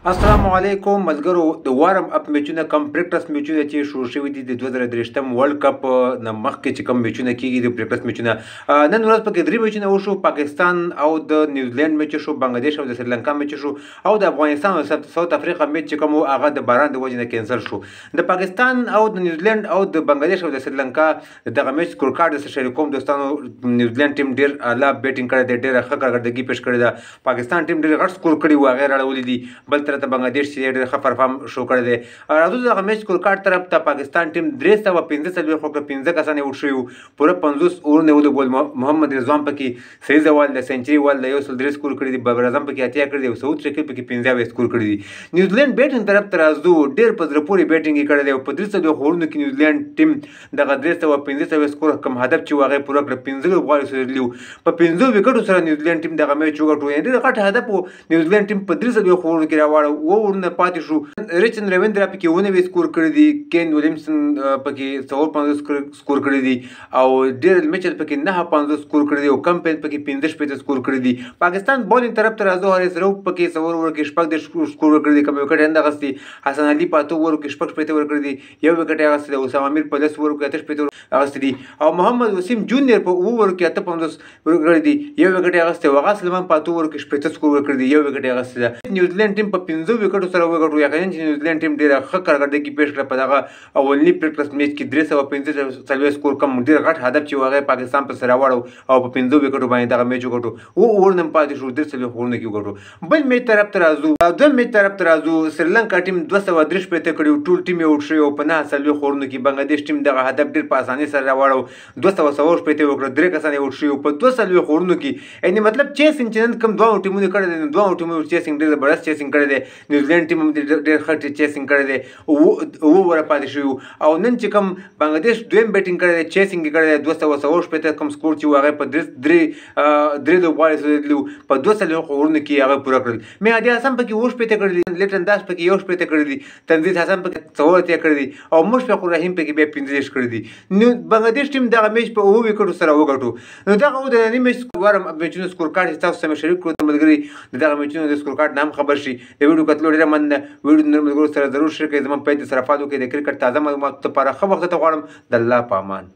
السلام علیکم ملګرو د وارم اپ میچونه کم پریکټس میچونه چې شروع شوي دي د 2023م ورلد کپ نه مخکې چې کم میچونه کیږي د پریکټس میچونه نن ورځ پکې درې میچونه وشو پاکستان او د نیوزیلند میچ شو بنگلاديش او د سریلانکا میچ شو او د افغانستان او ساوث افریقا میچ چې کوم هغه د باران د وجې نه کینسل شو د پاکستان او د نیوزیلند او د بنگلاديش او د سریلانکا دغه میچ سکور کارت د شریکوم دوستانو نیوزیلند ټیم ډیر اعلی بیټینګ کړی دی ډیر ښه کارکردګي پیش کړې ده پاکستان ټیم ډیر غټ سکور کړی و غیر اړولې دي بل طرف ته بنگلاديش چې ډېر ښه پرفارم شو کړی دی راځو دغه میچ سکور کارت طرف ته پاکستان ټیم 315 خو 15 کسان یې وشو پوره 50 اورونه ولوبول محمد رضوان پکې صحیح زوال د سنچري وال د یو سل درې سکور کړی دی بابر اعظم پکې اتیا کړی دی سعود شکیل پکې 15 سکور کړی دی نیوزیلند بیټینګ طرف ته راځو ډېر په زړه پورې بیټینګ کړی دی په 300 خورونو کې نیوزیلند ټیم دغه 315 سکور کم هدف چې واغې پوره کړ 15 لوبغاړي سره په 15 وکټو سره نیوزیلند ټیم دغه میچ وګټو یعنې ډېر غټ هدف و نیوزیلند ټیم په 300 خورونو کې راوړ و ورنه پاتې شو ریچن رویندرا پکې ونه سکور کړی دی کین ویلیمسن پکې 150 سکور کړی دی او ډیرل میچل پکې 950 سکور کړی دی او کمپین پکې 15 سکور کړی دی پاکستان بولینګ طرف ته راځو هریس رو پکې سور ور کې شپږ د سکور کړی دی کوم وکټ اند غستی حسن علي پاتو ور کې شپږ پېته ور کړی دی یو وکټ هغه سره اسامه امیر په 10 ور کې 8 پېته هغه دی او محمد وسیم جونیئر په ور کې 850 ور کړی دی یو وکټ هغه سره وغا سلمان پاتو ور کې 15 سکور ور کړی دی یو وکټ هغه سره نیوزیلند ټیم په 15 وکټو سره وګټو یقینا چې نیوزیلند ټیم ډیره ښه کارکردګي پیش کړه په دغه اولنی پریکټس میچ کې 315 سکور کم ډیر غټ هدف چې هغه پاکستان په سره واړو او په 15 وکټو باندې دغه میچ وګټو او ورنم پاتې شو 300 خورونه کې وګټو بل میچ طرف ته راځو د میچ طرف ته راځو سریلانکا ټیم 203 پېته کړیو ټول ټیم یې وټ شو په 9 خورونه کې بنگلاديش ټیم دغه هدف ډیر په اسانۍ سره راوړو 200 پېته وکړه درې کسان یې وټ شو په 200 خورونو کې یعنی مطلب چیسینګ چې نن کوم دوه ټیمونه کړی دي دوه ټیمونه چیسینګ ډیر زبردست چیسینګ کړی دی نیوزیلند ټیم ډیر ښه چیسینګ کړی دی او ور پاتې شو او نن چې کوم بنگلاديش دویم بیټینګ کړی دی چیسینګ کړی دی 200 پېته کوم سکور چې هغه په درې لوبغاړي سره په 200 خورونو کې هغه پوره کړل مې هدي حسن پکې وښ پېته کړی دی لیټن داس پکې یو پېته کړی دی تنزیل حسن پکې 100 کړی دی او مشفق الرحیم پکې بیا 15 کړی دی نو بنگلاديش ټیم دغه میچ په 2 وکټو سره وګټو نو دغه د نن میچ ورم میچونو سکور کارت تاسو سره شریک کړو ملګری دغه میچونو د سکور کارت نام خبر شي د ویډیو کتلو ډیره من ویډیو نن ملګرو سره ضرور شریک کړئ زموږ پیج سره فالو کړئ د کرکټ تازه معلوماتو لپاره ښه وخت ته غواړم د الله په امان